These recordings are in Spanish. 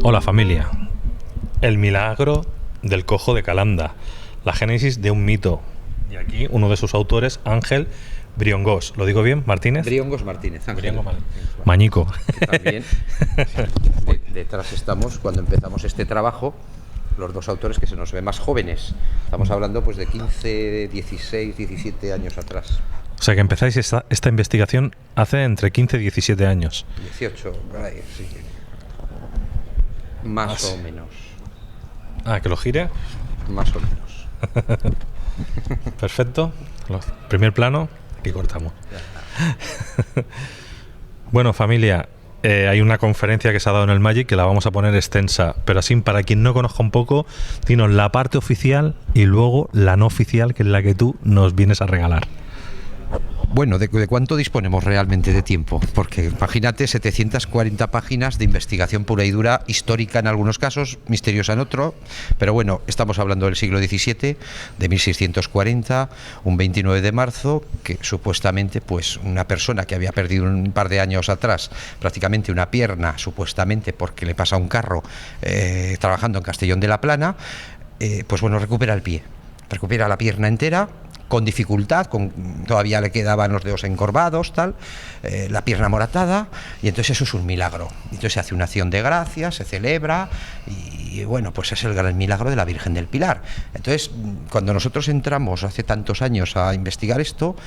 Hola familia. El milagro del cojo de Calanda, la génesis de un mito. Y aquí uno de sus autores, Ángel Briongos. ¿Lo digo bien, Martínez? Briongos Martínez, Ángel. Briongos Mañico. También detrás estamos, cuando empezamos este trabajo, los dos autores que se nos ven más jóvenes. Estamos hablando pues de 15, 16, 17 años atrás. O sea que empezáis esta investigación hace entre 15 y 17 años. 18, por ahí, sí. Más o menos. Ah, ¿que lo gire? Más o menos. Perfecto. Primer plano y cortamos. Bueno, familia, hay una conferencia que se ha dado en el Magic que la vamos a poner extensa, pero así para quien no conozca un poco, dinos la parte oficial y luego la no oficial, que es la que tú nos vienes a regalar. Bueno, ¿de cuánto disponemos realmente de tiempo? Porque imagínate 740 páginas de investigación pura y dura, histórica en algunos casos, misteriosa en otro, pero bueno, estamos hablando del siglo XVII, de 1640, un 29 de marzo, que supuestamente pues una persona que había perdido un par de años atrás prácticamente una pierna, supuestamente porque le pasa un carro trabajando en Castellón de la Plana, pues bueno, recupera el pie, recupera la pierna entera, con dificultad, todavía le quedaban los dedos encorvados, tal, la pierna moratada, y entonces eso es un milagro. Entonces se hace una acción de gracias, se celebra, y bueno, pues es el gran milagro de la Virgen del Pilar. Entonces, cuando nosotros entramos hace tantos años a investigar esto,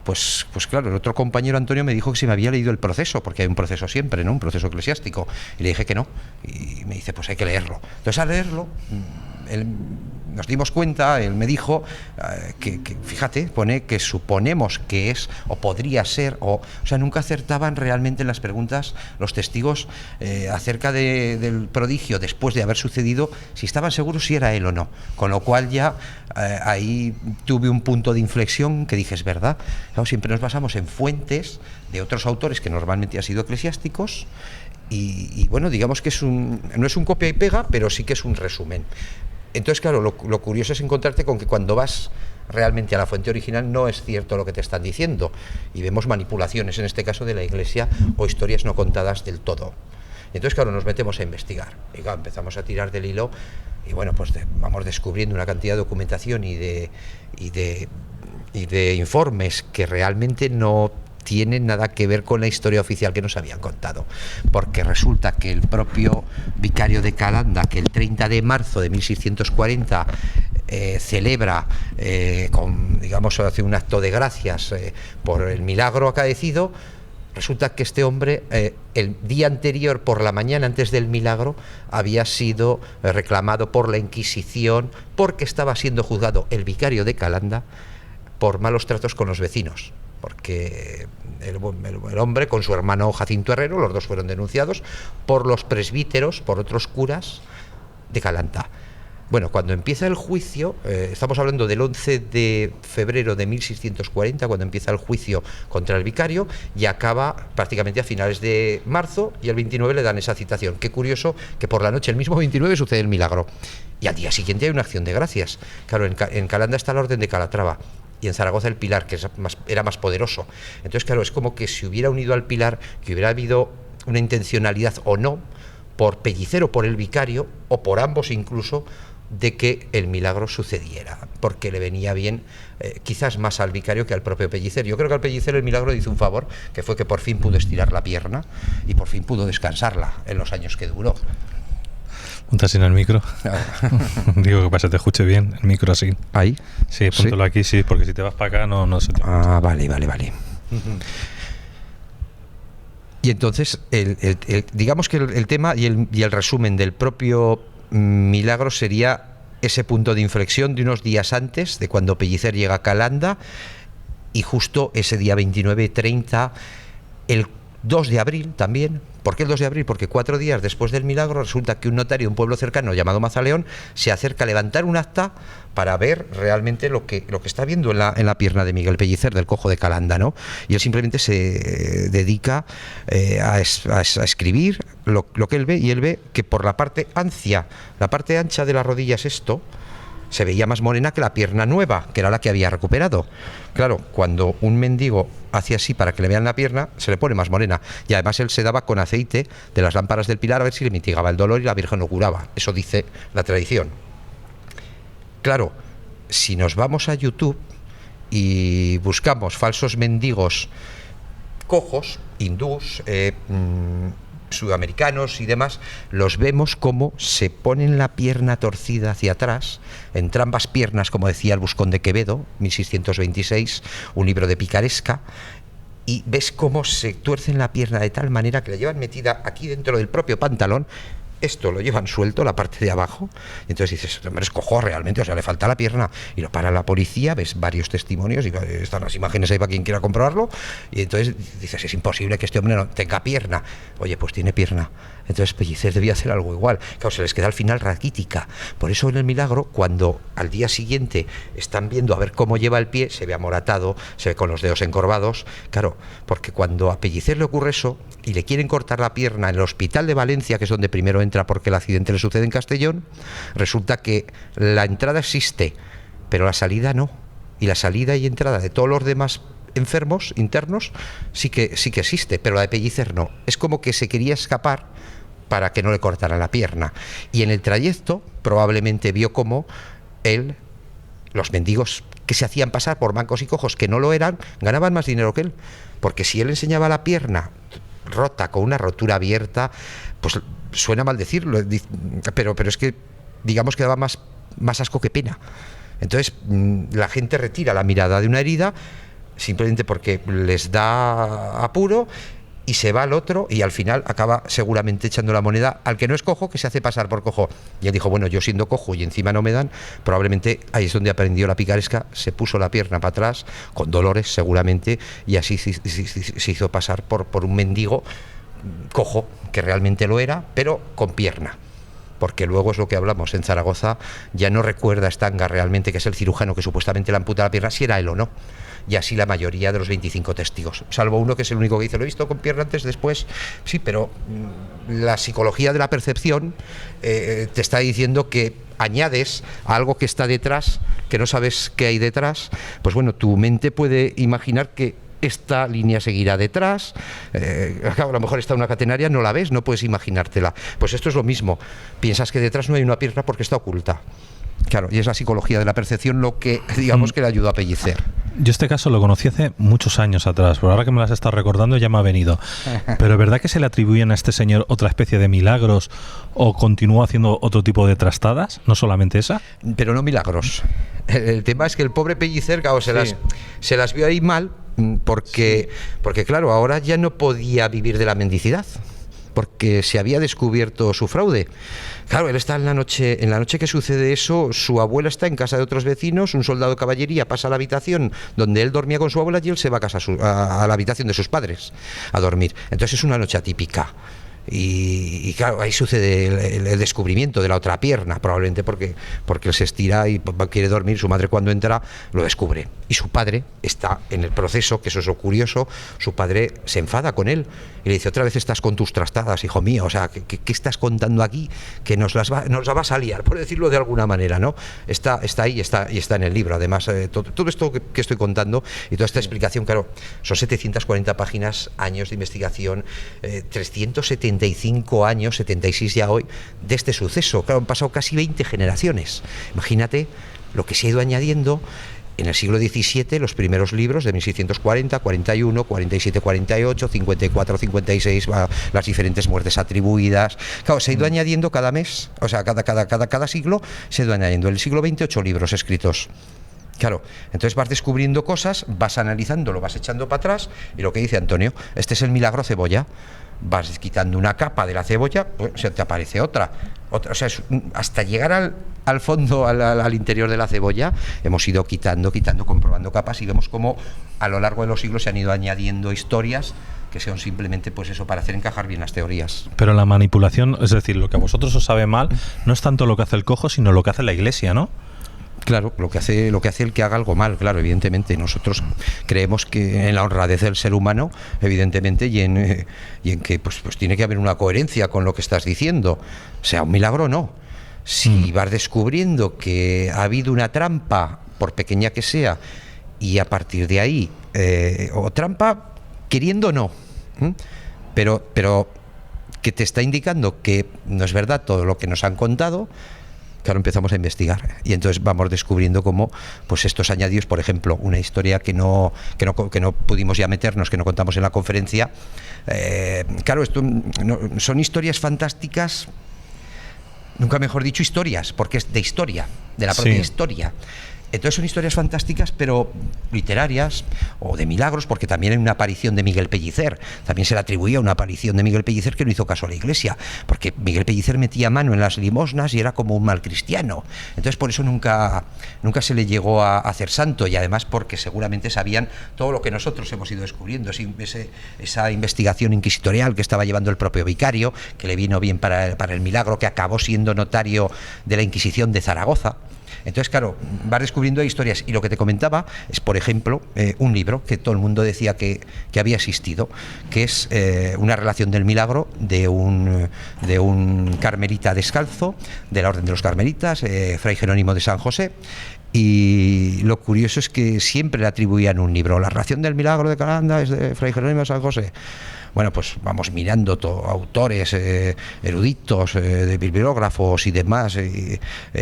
pues claro, el otro compañero Antonio me dijo que si me había leído el proceso, porque hay un proceso siempre, ¿no? Un proceso eclesiástico, y le dije que no, y me dice, pues hay que leerlo. Entonces al leerlo, nos dimos cuenta, él me dijo que fíjate, pone que suponemos que es o podría ser, o sea, nunca acertaban realmente en las preguntas los testigos acerca del prodigio después de haber sucedido, si estaban seguros si era él o no, con lo cual ya ahí tuve un punto de inflexión que dije, es verdad, claro, siempre nos basamos en fuentes de otros autores que normalmente han sido eclesiásticos. Y bueno, digamos que no es un copia y pega, pero sí que es un resumen. Entonces, claro, lo curioso es encontrarte con que cuando vas realmente a la fuente original no es cierto lo que te están diciendo, y vemos manipulaciones, en este caso de la Iglesia, o historias no contadas del todo. Entonces, claro, nos metemos a investigar, y claro, empezamos a tirar del hilo, y bueno, pues vamos descubriendo una cantidad de documentación y de informes que realmente no tienen nada que ver con la historia oficial que nos habían contado, porque resulta que el propio vicario de Calanda, que el 30 de marzo de 1640 celebra, hace un acto de gracias por el milagro acaecido, resulta que este hombre el día anterior, por la mañana antes del milagro, había sido reclamado por la Inquisición porque estaba siendo juzgado el vicario de Calanda por malos tratos con los vecinos, porque el hombre con su hermano Jacinto Herrero, los dos fueron denunciados por los presbíteros, por otros curas de Calanda. Bueno, cuando empieza el juicio, estamos hablando del 11 de febrero de 1640, cuando empieza el juicio contra el vicario, y acaba prácticamente a finales de marzo, y el 29 le dan esa citación. Qué curioso que por la noche, el mismo 29, sucede el milagro. Y al día siguiente hay una acción de gracias. Claro, en Calanda está la Orden de Calatrava, y en Zaragoza el Pilar, que era más poderoso. Entonces, claro, es como que si hubiera unido al Pilar, que hubiera habido una intencionalidad o no, por Pellicer o por el vicario, o por ambos incluso, de que el milagro sucediera, porque le venía bien quizás más al vicario que al propio Pellicer. Yo creo que al Pellicer el milagro le hizo un favor, que fue que por fin pudo estirar la pierna y por fin pudo descansarla en los años que duró. Ponte así en el micro. Digo que para que te escuche bien el micro así. ¿Ahí? Sí, póntelo aquí, sí, porque si te vas para acá no se te escucha. Ah, vale. Y entonces, digamos que el tema y el resumen del propio milagro sería ese punto de inflexión de unos días antes de cuando Pellicer llega a Calanda, y justo ese día 29-30, el 2 de abril también. ¿Por qué el 2 de abril? Porque 4 días después del milagro resulta que un notario de un pueblo cercano llamado Mazaleón se acerca a levantar un acta para ver realmente lo que está viendo en la pierna de Miguel Pellicer, del cojo de Calanda, ¿no? Y él simplemente se dedica a escribir lo que él ve, y él ve que por la parte ancha de la rodilla es esto, se veía más morena que la pierna nueva, que era la que había recuperado. Claro, cuando un mendigo hacía así para que le vean la pierna, se le pone más morena. Y además él se daba con aceite de las lámparas del Pilar a ver si le mitigaba el dolor y la Virgen lo curaba. Eso dice la tradición. Claro, si nos vamos a YouTube y buscamos falsos mendigos cojos, hindús, sudamericanos y demás, los vemos como se ponen la pierna torcida hacia atrás, entrambas piernas, como decía el Buscón de Quevedo, 1626, un libro de picaresca, y ves cómo se tuercen la pierna de tal manera que la llevan metida aquí dentro del propio pantalón. Esto lo llevan suelto, la parte de abajo, y entonces dices, hombre, es cojo realmente, o sea, le falta la pierna, y lo para la policía, ves varios testimonios, y están las imágenes ahí para quien quiera comprobarlo, y entonces dices, es imposible que este hombre no tenga pierna. Oye, pues tiene pierna. Entonces Pellicer debía hacer algo igual. Claro, se les queda al final raquítica. Por eso en el milagro, cuando al día siguiente están viendo a ver cómo lleva el pie, se ve amoratado, se ve con los dedos encorvados. Claro, porque cuando a Pellicer le ocurre eso y le quieren cortar la pierna en el hospital de Valencia, que es donde primero entra porque el accidente le sucede en Castellón, resulta que la entrada existe, pero la salida no. Y la salida y entrada de todos los demás enfermos internos sí que existe, pero la de Pellicer no. Es como que se quería escapar para que no le cortaran la pierna. Y en el trayecto probablemente vio cómo él, los mendigos que se hacían pasar por mancos y cojos que no lo eran, ganaban más dinero que él. Porque si él enseñaba la pierna rota, con una rotura abierta, pues suena mal decirlo, pero es que digamos que daba más asco que pena. Entonces la gente retira la mirada de una herida simplemente porque les da apuro y se va al otro y al final acaba seguramente echando la moneda al que no es cojo, que se hace pasar por cojo. Y él dijo, bueno, yo siendo cojo y encima no me dan, probablemente ahí es donde aprendió la picaresca, se puso la pierna para atrás, con dolores seguramente, y así se hizo pasar por un mendigo cojo, que realmente lo era, pero con pierna. Porque luego es lo que hablamos, en Zaragoza ya no recuerda Estanga realmente que es el cirujano que supuestamente le amputa la pierna, si era él o no. Y así la mayoría de los 25 testigos, salvo uno que es el único que dice, lo he visto con pierna antes, después, sí, pero la psicología de la percepción te está diciendo que añades a algo que está detrás, que no sabes qué hay detrás, pues bueno, tu mente puede imaginar que esta línea seguirá detrás, a lo mejor está una catenaria, no la ves, no puedes imaginártela. Pues esto es lo mismo, piensas que detrás no hay una pierna porque está oculta. Claro, y es la psicología de la percepción lo que, digamos, que le ayudó a Pellicer. Yo este caso lo conocí hace muchos años atrás, pero ahora que me las estás recordando ya me ha venido. ¿Pero es verdad que se le atribuyen a este señor otra especie de milagros o continúa haciendo otro tipo de trastadas? ¿No solamente esa? Pero no milagros. El tema es que el pobre Pellicer, claro, se las vio ahí mal porque claro, ahora ya no podía vivir de la mendicidad, porque se había descubierto su fraude. Claro, él está en la noche que sucede eso, su abuela está en casa de otros vecinos, un soldado de caballería pasa a la habitación donde él dormía con su abuela y él se va a casa a la habitación de sus padres a dormir. Entonces es una noche atípica. Y claro, ahí sucede el descubrimiento de la otra pierna, probablemente porque él se estira y quiere dormir, su madre cuando entra lo descubre. Y su padre está en el proceso, que eso es lo curioso, su padre se enfada con él y le dice, otra vez estás con tus trastadas, hijo mío, o sea, ¿qué estás contando aquí? Que nos la vas a liar, por decirlo de alguna manera, ¿no? Está ahí y está en el libro, además, todo esto que estoy contando y toda esta explicación, claro, son 740 páginas, años de investigación, 375 años, 76 ya hoy, de este suceso. Claro, han pasado casi 20 generaciones. Imagínate lo que se ha ido añadiendo. En el siglo XVII, los primeros libros de 1640, 41, 47, 48, 54, 56, las diferentes muertes atribuidas. Claro, se ha ido añadiendo cada mes, o sea, cada siglo se ha ido añadiendo. En el siglo XX, 8 libros escritos. Claro, entonces vas descubriendo cosas, vas analizando, lo vas echando para atrás, y lo que dice Antonio, este es el milagro cebolla. Vas quitando una capa de la cebolla, pues se te aparece otra. O sea, hasta llegar al fondo, al interior de la cebolla, hemos ido quitando, comprobando capas, y vemos cómo a lo largo de los siglos se han ido añadiendo historias que son simplemente pues eso, para hacer encajar bien las teorías. Pero la manipulación, es decir, lo que a vosotros os sabe mal, no es tanto lo que hace el cojo, sino lo que hace la Iglesia, ¿no? Claro, lo que hace el que haga algo mal, claro, evidentemente. Nosotros creemos que en la honradez del ser humano, evidentemente, y en que pues tiene que haber una coherencia con lo que estás diciendo. Sea un milagro o no. Si vas descubriendo que ha habido una trampa, por pequeña que sea, y a partir de ahí, o trampa queriendo o no, pero que te está indicando que no es verdad todo lo que nos han contado, claro, empezamos a investigar y entonces vamos descubriendo cómo pues estos añadidos, por ejemplo, una historia que no pudimos ya meternos, que no contamos en la conferencia, claro, esto son historias fantásticas, nunca mejor dicho historias, porque es de historia, de la propia historia. Entonces son historias fantásticas, pero literarias o de milagros, porque también hay una aparición de Miguel Pellicer. También se le atribuía una aparición de Miguel Pellicer que no hizo caso a la Iglesia, porque Miguel Pellicer metía mano en las limosnas y era como un mal cristiano. Entonces por eso nunca se le llegó a hacer santo, y además porque seguramente sabían todo lo que nosotros hemos ido descubriendo. Esa investigación inquisitorial que estaba llevando el propio vicario, que le vino bien para el milagro, que acabó siendo notario de la Inquisición de Zaragoza. Entonces, claro, vas descubriendo historias. Y lo que te comentaba es, por ejemplo, un libro que todo el mundo decía que había existido, que es una relación del milagro de un carmelita descalzo, de la Orden de los Carmelitas, Fray Jerónimo de San José. Y lo curioso es que siempre le atribuían un libro. La relación del milagro de Calanda es de Fray Jerónimo de San José. Bueno, pues vamos mirando autores eruditos, de bibliógrafos y demás,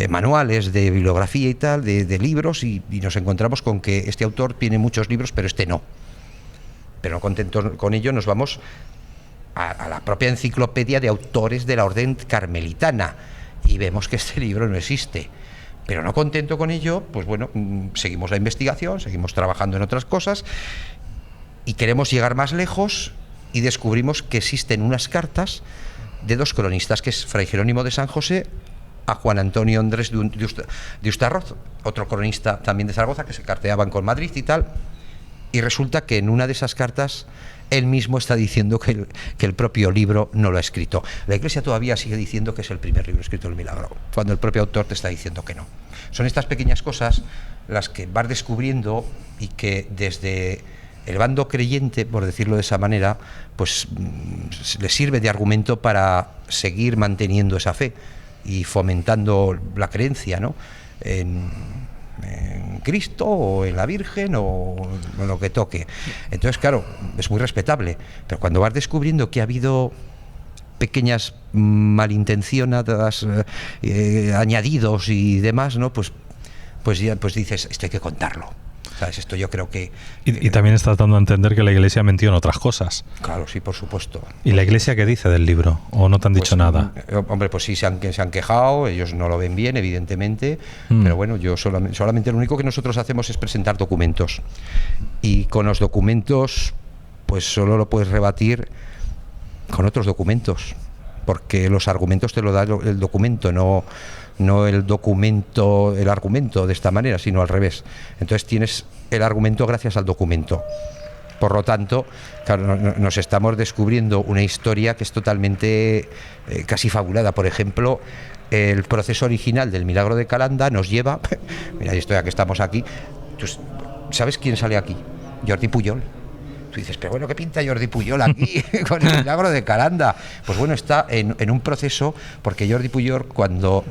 manuales de bibliografía y tal, de libros, y nos encontramos con que este autor tiene muchos libros, pero este no. Pero no contentos con ello, nos vamos a la propia enciclopedia de autores de la Orden Carmelitana y vemos que este libro no existe. Pero no contento con ello, pues bueno, seguimos la investigación, seguimos trabajando en otras cosas y queremos llegar más lejos. Y descubrimos que existen unas cartas de dos cronistas, que es Fray Jerónimo de San José a Juan Antonio Andrés de Ustarroz, otro cronista también de Zaragoza, que se carteaban con Madrid y tal, y resulta que en una de esas cartas él mismo está diciendo que el propio libro no lo ha escrito. La Iglesia todavía sigue diciendo que es el primer libro escrito del milagro, cuando el propio autor te está diciendo que no. Son estas pequeñas cosas las que vas descubriendo y que desde el bando creyente, por decirlo de esa manera, pues le sirve de argumento para seguir manteniendo esa fe y fomentando la creencia, ¿no?, en Cristo o en la Virgen o en lo que toque. Entonces, claro, es muy respetable, pero cuando vas descubriendo que ha habido pequeñas malintencionadas, añadidos y demás, ¿no?, pues dices, esto hay que contarlo. ¿Sabes? Esto yo creo que... Y también estás dando a entender que la Iglesia mentió en otras cosas. Claro, sí, por supuesto. ¿Y la Iglesia qué dice del libro? ¿O no te han dicho nada? Hombre, pues sí, se han quejado, ellos no lo ven bien, evidentemente, pero bueno, yo solamente lo único que nosotros hacemos es presentar documentos. Y con los documentos, pues solo lo puedes rebatir con otros documentos, porque los argumentos te lo da el documento, no el documento, el argumento de esta manera, sino al revés. Entonces tienes el argumento gracias al documento. Por lo tanto, claro, nos estamos descubriendo una historia que es totalmente casi fabulada. Por ejemplo, el proceso original del milagro de Calanda nos lleva... Mira, esto ya que estamos aquí, ¿sabes quién sale aquí? Jordi Pujol. Tú dices, pero bueno, ¿qué pinta Jordi Pujol aquí con el milagro de Calanda? Pues bueno, está en un proceso, porque Jordi Pujol, cuando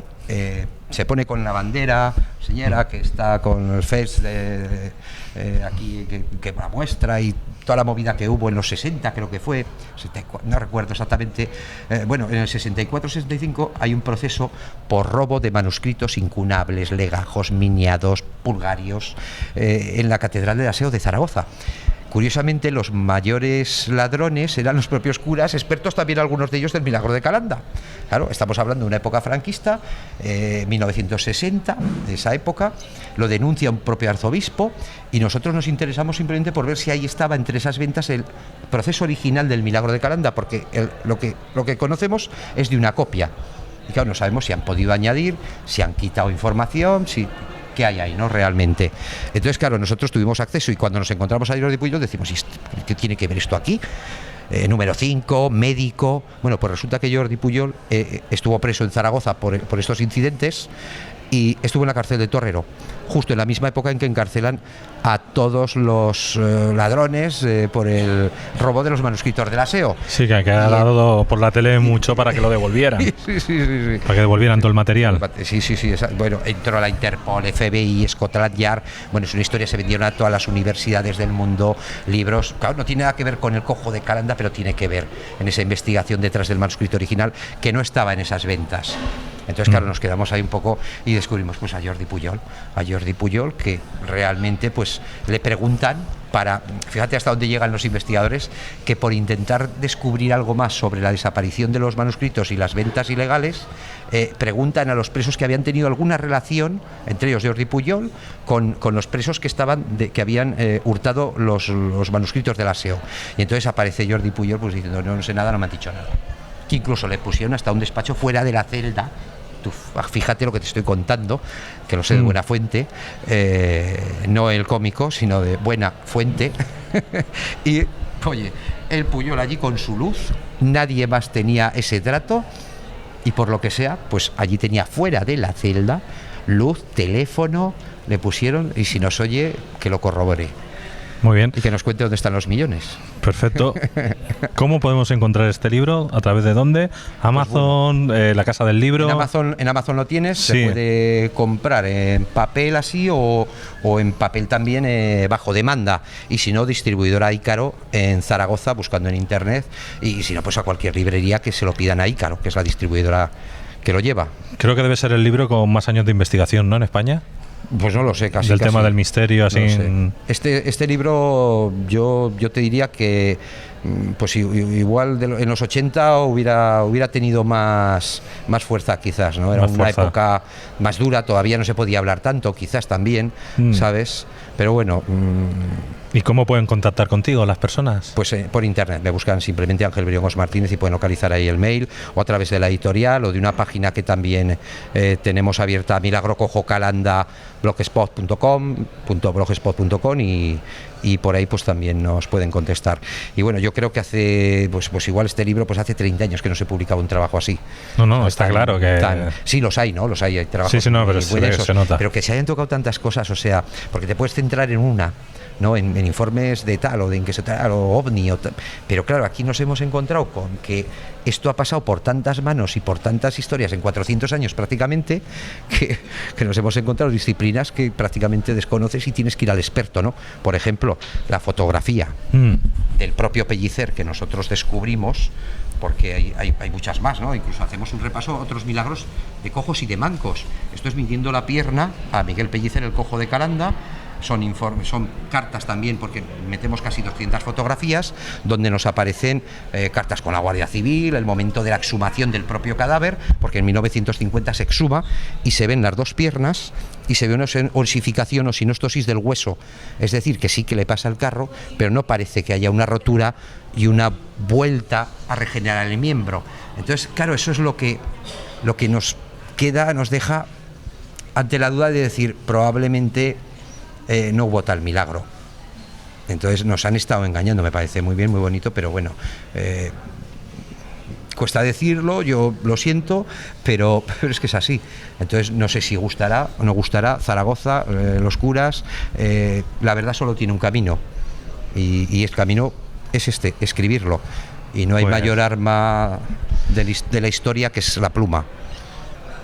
se pone con la bandera señora, que está con el FES aquí, que la muestra, y toda la movida que hubo en los 60, creo que fue, no recuerdo exactamente, bueno, en el 64-65 hay un proceso por robo de manuscritos incunables, legajos, miniados, pulgarios, en la Catedral del Aseo de Zaragoza. Curiosamente, los mayores ladrones eran los propios curas, expertos también algunos de ellos del milagro de Calanda. Claro, estamos hablando de una época franquista, 1960, de esa época, lo denuncia un propio arzobispo y nosotros nos interesamos simplemente por ver si ahí estaba entre esas ventas el proceso original del milagro de Calanda, porque lo que conocemos es de una copia. Y claro, no sabemos si han podido añadir, si han quitado información, ¿qué hay ahí, no? Realmente. Entonces, claro, nosotros tuvimos acceso y cuando nos encontramos a Jordi Pujol decimos, ¿qué tiene que ver esto aquí? Número 5, médico. Bueno, pues resulta que Jordi Pujol estuvo preso en Zaragoza por estos incidentes y estuvo en la cárcel de Torrero, justo en la misma época en que encarcelan a todos los ladrones por el robo de los manuscritos del Aseo. Sí, que ha dado por la tele mucho para que lo devolvieran. Sí. Para que devolvieran todo el material. Sí. Bueno, entró la Interpol, FBI, Scotland Yard. Bueno, es una historia, se vendieron a todas las universidades del mundo libros. Claro, no tiene nada que ver con el cojo de Calanda, pero tiene que ver en esa investigación detrás del manuscrito original que no estaba en esas ventas. Entonces, claro, nos quedamos ahí un poco y descubrimos pues a Jordi Pujol, que realmente pues le preguntan fíjate hasta dónde llegan los investigadores, que por intentar descubrir algo más sobre la desaparición de los manuscritos y las ventas ilegales, preguntan a los presos que habían tenido alguna relación, entre ellos Jordi Pujol, con los presos que habían hurtado los manuscritos del Aseo. Y entonces aparece Jordi Pujol pues diciendo, no sé nada, no me han dicho nada. Que incluso le pusieron hasta un despacho fuera de la celda. Tú fíjate lo que te estoy contando, que lo sé de buena fuente, no el cómico, sino de buena fuente. Y, oye, el Pujol allí con su luz, nadie más tenía ese trato, y por lo que sea, pues allí tenía fuera de la celda luz, teléfono, le pusieron, y si nos oye, que lo corrobore. Muy bien. Y que nos cuente dónde están los millones. Perfecto. ¿Cómo podemos encontrar este libro? ¿A través de dónde? Amazon, pues bueno, la Casa del Libro. En Amazon lo tienes, sí. Se puede comprar en papel así o en papel también bajo demanda. Y si no, distribuidora Ícaro en Zaragoza, buscando en internet. Y si no, pues a cualquier librería que se lo pidan a Ícaro, que es la distribuidora que lo lleva. Creo que debe ser el libro con más años de investigación, ¿no? En España. Pues no lo sé, casi. Del tema del misterio, así. No sé. Este libro, yo te diría que pues igual en los 80 hubiera tenido más fuerza, quizás, ¿no? Era más una fuerza. época más dura, todavía no se podía hablar tanto, quizás también, ¿sabes? Pero bueno. ¿Y cómo pueden contactar contigo las personas? Pues por internet, me buscan simplemente Ángel Briongos Martínez y pueden localizar ahí el mail, o a través de la editorial, o de una página que también tenemos abierta, milagrocojocalanda.blogspot.com y por ahí pues también nos pueden contestar. Y bueno, yo creo que hace pues igual este libro pues hace 30 años que no se publicaba un trabajo así. No, está claro que... Sí, los hay, ¿no? Hay trabajos. Sí, no, pero se nota. Pero que se hayan tocado tantas cosas, o sea, porque te puedes centrar en una, ¿no? En informes de tal o de en que se tal o ovni pero claro, aquí nos hemos encontrado con que esto ha pasado por tantas manos y por tantas historias en 400 años prácticamente, que nos hemos encontrado disciplinas que prácticamente desconoces y tienes que ir al experto, ¿no? Por ejemplo, la fotografía del propio Pellicer, que nosotros descubrimos, porque hay muchas más, ¿no? Incluso hacemos un repaso a otros milagros de cojos y de mancos. Esto es midiendo la pierna a Miguel Pellicer, el cojo de Calanda. Son informes, son cartas también, porque metemos casi 200 fotografías donde nos aparecen cartas con la Guardia Civil, el momento de la exhumación del propio cadáver, porque en 1950 se exhuma y se ven las dos piernas y se ve una osificación o sinostosis del hueso, es decir, que sí que le pasa el carro, pero no parece que haya una rotura y una vuelta a regenerar el miembro. Entonces, claro, eso es lo que nos queda, nos deja ante la duda de decir, probablemente no hubo tal milagro. Entonces nos han estado engañando, me parece muy bien, muy bonito, pero bueno, cuesta decirlo, yo lo siento, pero es que es así. Entonces no sé si gustará o no gustará. Zaragoza, los curas, la verdad solo tiene un camino, y el camino es escribirlo, y no hay mayor arma de la historia que es la pluma.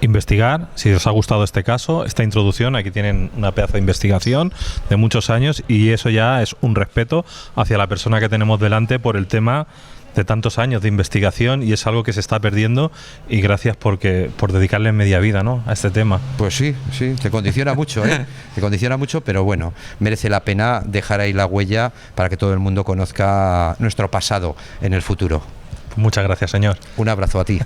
Investigar, si os ha gustado este caso, esta introducción, aquí tienen una pedazo de investigación de muchos años, y eso ya es un respeto hacia la persona que tenemos delante por el tema de tantos años de investigación, y es algo que se está perdiendo, y gracias por dedicarle media vida, ¿no?, a este tema. Pues sí, te condiciona mucho, te condiciona mucho, pero bueno, merece la pena dejar ahí la huella para que todo el mundo conozca nuestro pasado en el futuro. Muchas gracias, señor. Un abrazo a ti.